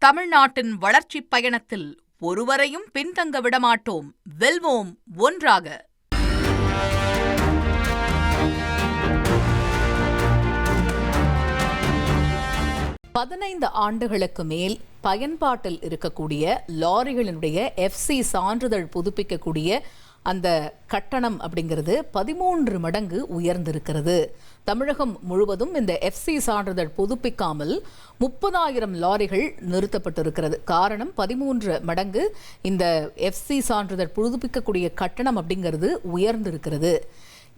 தமிழ்நாட்டின் வளர்ச்சிப் பயணத்தில் ஒருவரையும் பின்தங்க விடமாட்டோம். வெல்வோம் ஒன்றாக. பதினைந்து ஆண்டுகளுக்கு மேல் பயன்பாட்டில் இருக்கக்கூடிய லாரிகளினுடைய எஃப்சி சான்றிதழ் புதுப்பிக்கக்கூடிய அந்த கட்டணம் அப்படிங்கிறது 13 மடங்கு உயர்ந்திருக்கிறது. தமிழகம் முழுவதும் இந்த எஃப்சி சான்றிதழ் புதுப்பிக்காமல் 30,000 லாரிகள் நிறுத்தப்பட்டிருக்கிறது. காரணம் 13 மடங்கு இந்த எஃப்சி சான்றிதழ் புதுப்பிக்கக்கூடிய கட்டணம் அப்படிங்கிறது உயர்ந்திருக்கிறது.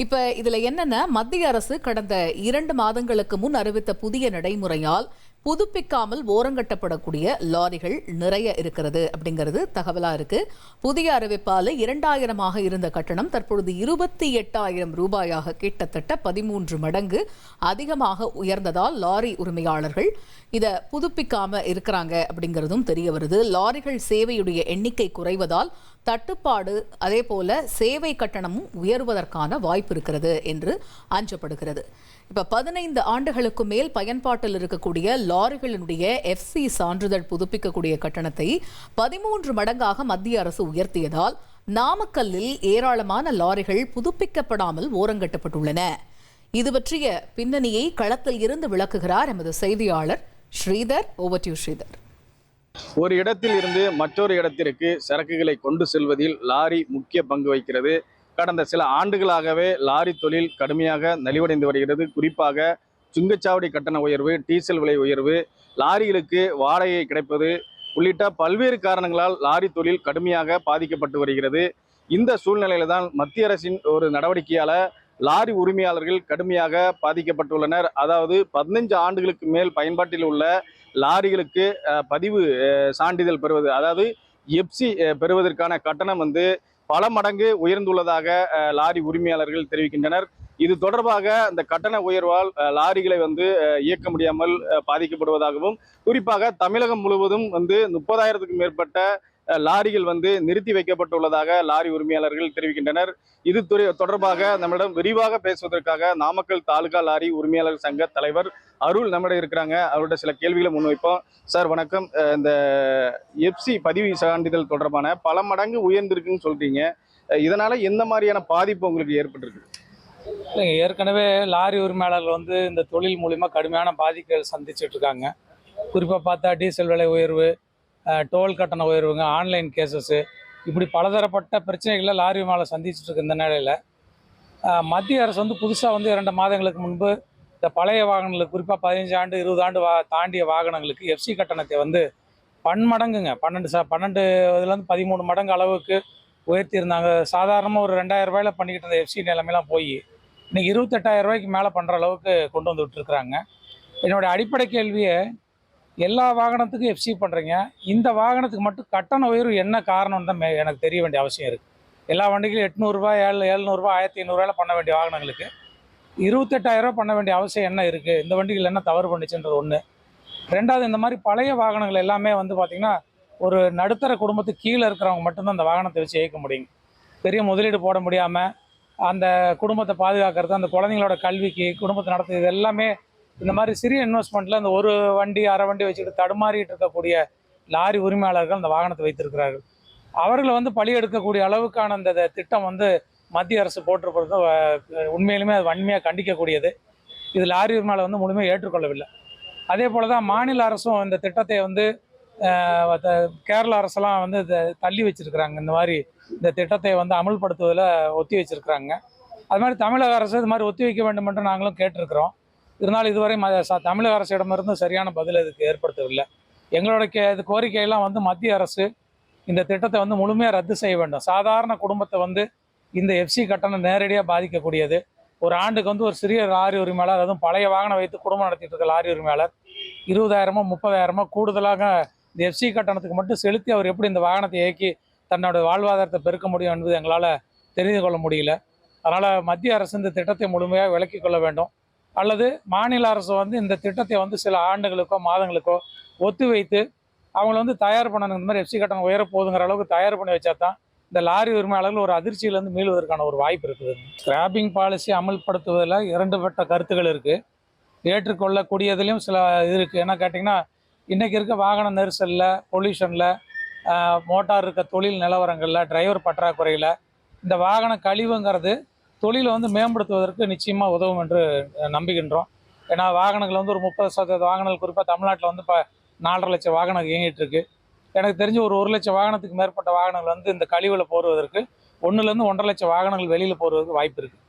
இப்ப இதுல என்னன்னா, மத்திய அரசு கடந்த 2 மாதங்களுக்கு முன் அறிவித்த புதிய நடைமுறையால் புதுப்பிக்காமல் ஓரங்கட்டப்படக்கூடிய லாரிகள் நிறைய இருக்கிறது அப்படிங்கிறது தகவலா இருக்கு. புதிய அறிவிப்பால் 2,000 இருந்த கட்டணம் தற்பொழுது 28,000 ரூபாயாக கிட்டத்தட்ட 13 மடங்கு அதிகமாக உயர்ந்ததால் லாரி உரிமையாளர்கள் இதை புதுப்பிக்காம இருக்கிறாங்க அப்படிங்கிறதும் தெரிய வருது. லாரிகள் சேவையுடைய எண்ணிக்கை குறைவதால் தட்டுப்பாடு, அதே போல சேவை கட்டணமும் உயர்வதற்கான வாய்ப்பு இருக்கிறது என்று அஞ்சப்படுகிறது. இப்ப 15 ஆண்டுகளுக்கு மேல் பயன்பாட்டில் இருக்கக்கூடிய லாரிகளினுடைய எஃப்சி சான்றிதழ் புதுப்பிக்கக்கூடிய கட்டணத்தை 13 மடங்காக மத்திய அரசு உயர்த்தியதால் நாமக்கல்லில் ஏராளமான லாரிகள் புதுப்பிக்கப்படாமல் ஓரங்கட்டப்பட்டுள்ளன. இது பற்றிய பின்னணியை களத்தில் இருந்து விளக்குகிறார் எமது செய்தியாளர் ஸ்ரீதர். Over to Sridhar. ஒரு இடத்தில் இருந்து மற்றொரு இடத்திற்கு சரக்குகளை கொண்டு செல்வதில் லாரி முக்கிய பங்கு வகிக்கிறது. கடந்த சில ஆண்டுகளாகவே லாரி தொழில் கடுமையாக நலிவடைந்து வருகிறது. குறிப்பாக சுங்கச்சாவடி கட்டண உயர்வு, டீசல் விலை உயர்வு, லாரிகளுக்கு வாடகை கிடைப்பது உள்ளிட்ட பல்வேறு காரணங்களால் லாரி தொழில் கடுமையாக பாதிக்கப்பட்டு வருகிறது. இந்த சூழ்நிலையில தான் மத்திய அரசின் ஒரு நடவடிக்கையால லாரி உரிமையாளர்கள் கடுமையாக பாதிக்கப்பட்டுள்ளனர். அதாவது 15 ஆண்டுகளுக்கு மேல் பயன்பாட்டில் உள்ள லாரிகளுக்கு பதிவு சான்றிதழ் பெறுவது, அதாவது எஃப்சி பெறுவதற்கான கட்டணம் பல மடங்கு உயர்ந்துள்ளதாக லாரி உரிமையாளர்கள் தெரிவிக்கின்றனர். இது தொடர்பாக இந்த கட்டண உயர்வால் லாரிகளை இயக்க முடியாமல் பாதிக்கப்படுவதாகவும், குறிப்பாக தமிழகம் முழுவதும் 30,000க்கும் மேற்பட்ட லாரிகள் நிறுத்தி வைக்கப்பட்டுள்ளதாக லாரி உரிமையாளர்கள் தெரிவிக்கின்றனர். இது தொடர்பாக நம்மிடம் விரிவாக பேசுவதற்காக நாமக்கல் தாலுகா லாரி உரிமையாளர் சங்க தலைவர் அருள் நம்மிடம் இருக்கிறாங்க. அவருடைய சில கேள்விகளை முன்வைப்போம். சார் வணக்கம். இந்த எஃப்சி பதிவு சான்றிதழ் தொடர்பான பல மடங்கு உயர்ந்திருக்குன்னு சொல்றீங்க. இதனால எந்த மாதிரியான பாதிப்பு உங்களுக்கு ஏற்பட்டிருக்கு? இல்லைங்க, ஏற்கனவே லாரி உரிமையாளர்கள் இந்த தொழில் மூலிமா கடுமையான பாதிப்புகள் சந்திச்சுட்டு இருக்காங்க. குறிப்பாக பார்த்தா டீசல் விலை உயர்வு, டோல் கட்டண உயர்வுங்க, ஆன்லைன் கேசஸ்ஸு, இப்படி பலதரப்பட்ட பிரச்சனைகளை லாரி உரிமையாளர் சந்திச்சுட்டு இருக்க இந்த நிலையில் மத்திய அரசு புதுசாக 2 மாதங்களுக்கு முன்பு இந்த பழைய வாகனங்களுக்கு, குறிப்பாக 15 ஆண்டு 20 ஆண்டு தாண்டிய வாகனங்களுக்கு எஃப்சி கட்டணத்தை பன்மடங்குங்க 12 இதுலேருந்து 13 மடங்கு அளவுக்கு உயர்த்தி இருந்தாங்க. சாதாரணமாக ஒரு 2,000 ரூபாயில் பண்ணிக்கிட்டு இருந்த எஃப்சி நிலைமையெல்லாம் போய் இன்றைக்கி 28,000 ரூபாய்க்கு மேலே பண்ணுற அளவுக்கு கொண்டு வந்து விட்டுருக்குறாங்க. என்னுடைய அடிப்படை கேள்வியை, எல்லா வாகனத்துக்கும் எஃப்சி பண்ணுறீங்க, இந்த வாகனத்துக்கு மட்டும் கட்டண உயர்வு என்ன காரணம்னு தான் எனக்கு தெரிய வேண்டிய அவசியம் இருக்குது. எல்லா வண்டிகளும் 800 ரூபாய், 700 ரூபாய், 1,500 பண்ண வேண்டிய வாகனங்களுக்கு 28,000 ரூபா பண்ண வேண்டிய அவசியம் என்ன இருக்குது? இந்த வண்டிகள் என்ன தவறு பண்ணிச்சுன்றது ஒன்று. ரெண்டாவது, இந்த மாதிரி பழைய வாகனங்கள் எல்லாமே பார்த்திங்கன்னா ஒரு நடுத்தர குடும்பத்துக்கு கீழே இருக்கிறவங்க மட்டும்தான் அந்த வாகனத்தை வச்சு இயக்க முடியும். பெரிய முதலீடு போட முடியாமல் அந்த குடும்பத்தை பாதுகாக்கிறது, அந்த குழந்தைங்களோட கல்விக்கு, குடும்பத்தை நடத்துறது, இது எல்லாமே இந்த மாதிரி சிறிய இன்வெஸ்ட்மெண்ட்டில் இந்த ஒரு வண்டி அரை வண்டி வச்சுக்கிட்டு தடுமாறிட்டு இருக்கக்கூடிய லாரி உரிமையாளர்கள் அந்த வாகனத்தை வைத்திருக்கிறார்கள். அவர்களை பலி எடுக்கக்கூடிய அளவுக்கான அந்த திட்டம் மத்திய அரசு போட்டிருப்பது உண்மையிலுமே அது வன்மையாக கண்டிக்கக்கூடியது. இது லாரி உரிமையாளர் முழுமையாக ஏற்றுக்கொள்ளவில்லை. அதே போல் தான் மாநில அரசும் இந்த திட்டத்தை கேரள அரசெல்லாம் தள்ளி வச்சிருக்கிறாங்க. இந்த மாதிரி இந்த திட்டத்தை அமல்படுத்துவதில் ஒத்தி வச்சிருக்கிறாங்க. அது மாதிரி தமிழக அரசு இது மாதிரி ஒத்தி வைக்க வேண்டும் என்று நாங்களும் கேட்டிருக்கிறோம். இருந்தாலும் இதுவரை தமிழக அரசிடமிருந்து சரியான பதில் இதுக்கு ஏற்படுத்தவில்லை. எங்களோட கோரிக்கையெல்லாம் மத்திய அரசு இந்த திட்டத்தை முழுமையாக ரத்து செய்ய வேண்டும். சாதாரண குடும்பத்தை இந்த எஃப்சி கட்டணம் நேரடியாக பாதிக்கக்கூடியது. ஒரு ஆண்டுக்கு ஒரு சிறிய லாரி உரிமையாளர், அதுவும் பழைய வாகனம் வைத்து குடும்பம் நடத்திட்டு இருக்க லாரி உரிமையாளர் 20,000 30,000 கூடுதலாக இந்த எஃப்சி கட்டணத்துக்கு மட்டும் செலுத்தி அவர் எப்படி இந்த வாகனத்தை இயக்கி தன்னோட வாழ்வாதாரத்தை பெருக்க முடியும் என்பது எங்களால் தெரிந்து கொள்ள முடியல. அதனால் மத்திய அரசு இந்த திட்டத்தை முழுமையாக விலக்கிக் கொள்ள வேண்டும். அல்லது மாநில அரசு இந்த திட்டத்தை சில ஆண்டுகளுக்கோ மாதங்களுக்கோ ஒத்து வைத்து அவங்கள தயார் பண்ணணும். இந்த மாதிரி எஃப்சி கட்டணம் உயரப்போகுதுங்கிற அளவுக்கு தயார் பண்ணி வச்சா தான் இந்த லாரி உரிமையாளர்கள் ஒரு அதிர்ச்சியிலேருந்து மீளுவதற்கான ஒரு வாய்ப்பு இருக்குது. ஸ்கிராப்பிங் பாலிசி அமல்படுத்துவதில் 2 கருத்துக்கள் இருக்குது. ஏற்றுக்கொள்ளக்கூடியதுலேயும் சில இது இருக்குது. என்ன கேட்டிங்கன்னா, இன்றைக்கி இருக்க வாகன நெரிசலில், பொல்யூஷனில், மோட்டார் இருக்க தொழில் நிலவரங்களில், டிரைவர் பற்றாக்குறையில் இந்த வாகன கழிவுங்கிறது தொழிலை வந்து மேம்படுத்துவதற்கு நிச்சயமாக உதவும் என்று நம்புகின்றோம். ஏன்னா வாகனங்கள் வந்து ஒரு 30% வாகனங்கள், குறிப்பாக தமிழ்நாட்டில் வந்து இப்போ 4.5 லட்சம் வாகனங்கள் இயங்கிட்டு இருக்கு. எனக்கு தெரிஞ்சு ஒரு 1 லட்சம் வாகனத்துக்கு மேற்பட்ட வாகனங்கள் வந்து இந்த கழிவில் போடுவதற்கு 1லேருந்து 1.5 லட்சம் வாகனங்கள் வெளியில் போடுவதற்கு வாய்ப்பு இருக்குது.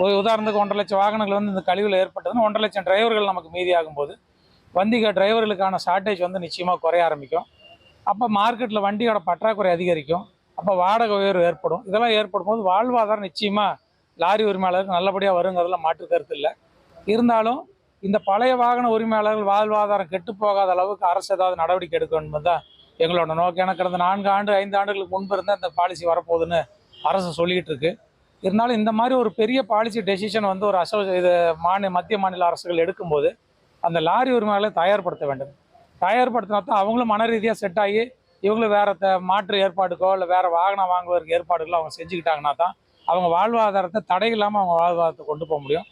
ஒரு உதாரணத்துக்கு 1.5 லட்சம் வாகனங்கள் வந்து இந்த கழிவில் ஏற்பட்டதுன்னா 1.5 லட்சம் டிரைவர்கள் நமக்கு மீதியாகும் போது டிரைவர்களுக்கான ஷார்ட்டேஜ் வந்து நிச்சயமாக குறைய ஆரம்பிக்கும். அப்போ மார்க்கெட்டில் வண்டியோட பற்றாக்குறை அதிகரிக்கும். அப்போ வாடகை உயர்வு ஏற்படும். இதெல்லாம் ஏற்படும் போது வாழ்வாதாரம் நிச்சயமாக லாரி உரிமையாளருக்கு நல்லபடியாக வருங்கிறதுல மாற்று கருத்து இல்லை. இருந்தாலும் இந்த பழைய வாகன உரிமையாளர்கள் வாழ்வாதாரம் கெட்டு போகாத அளவுக்கு அரசு ஏதாவது நடவடிக்கை எடுக்க வேண்டும் தான் எங்களோட நோக்கம். எனக்கு கடந்த 4 ஆண்டு 5 ஆண்டுகளுக்கு முன்பு இருந்தால் இந்த பாலிசி வரப்போகுதுன்னு அரசு சொல்லிக்கிட்டு இருக்கு. இருந்தாலும் இந்த மாதிரி ஒரு பெரிய பாலிசி டெசிஷன் வந்து ஒரு இது மத்திய மாநில அரசுகள் எடுக்கும்போது அந்த லாரி உரிமையாளர்களை தயார்படுத்த வேண்டும். தயார்படுத்தினா தான் அவங்களும் மன ரீதியாக செட் ஆகி இவங்களும் வேறு மாற்று ஏற்பாடுக்கோ இல்லை வேறு வாகனம் வாங்குவதற்கு ஏற்பாடுகளோ அவங்க செஞ்சுக்கிட்டாங்கன்னா தான் அவங்க வாழ்வாதாரத்தை தடை இல்லாமல் அவங்க வாழ்வாதாரத்தை கொண்டு போக முடியும்.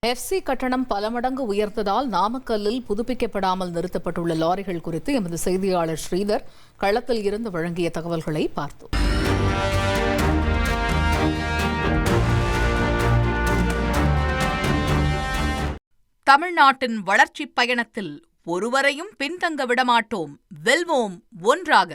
எஃப்சி கட்டணம் பல மடங்கு உயர்ந்ததால் நாமக்கல்லில் புதுப்பிக்கப்படாமல் நிறுத்தப்பட்டுள்ள லாரிகள் குறித்து எமது செய்தியாளர் ஸ்ரீதர் களத்தில் இருந்து வழங்கிய தகவல்களை பார்த்தோம். தமிழ்நாட்டின் வளர்ச்சிப் பயணத்தில் ஒருவரையும் பின்தங்க விடமாட்டோம். வெல்வோம் ஒன்றாக.